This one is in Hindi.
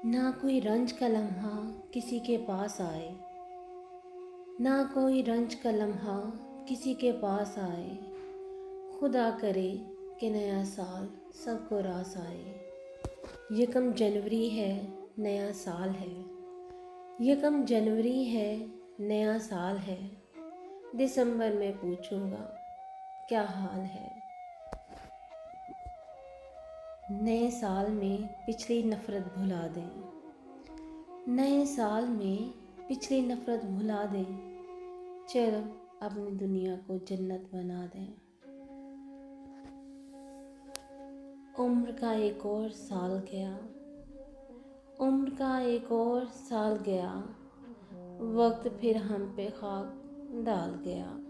ना कोई रंज का लम्हा किसी के पास आए, ना कोई रंज का लम्हा किसी के पास आए। खुदा करे कि नया साल सबको रास आए। यकम जनवरी है, नया साल है। यकम जनवरी है, नया साल है। दिसंबर में पूछूंगा क्या हाल है। नए साल में पिछली नफ़रत भुला दें। नए साल में पिछली नफ़रत भुला दें। चलो अपनी दुनिया को जन्नत बना दें। उम्र का एक और साल गया, उम्र का एक और साल गया। वक्त फिर हम पे खाक डाल गया।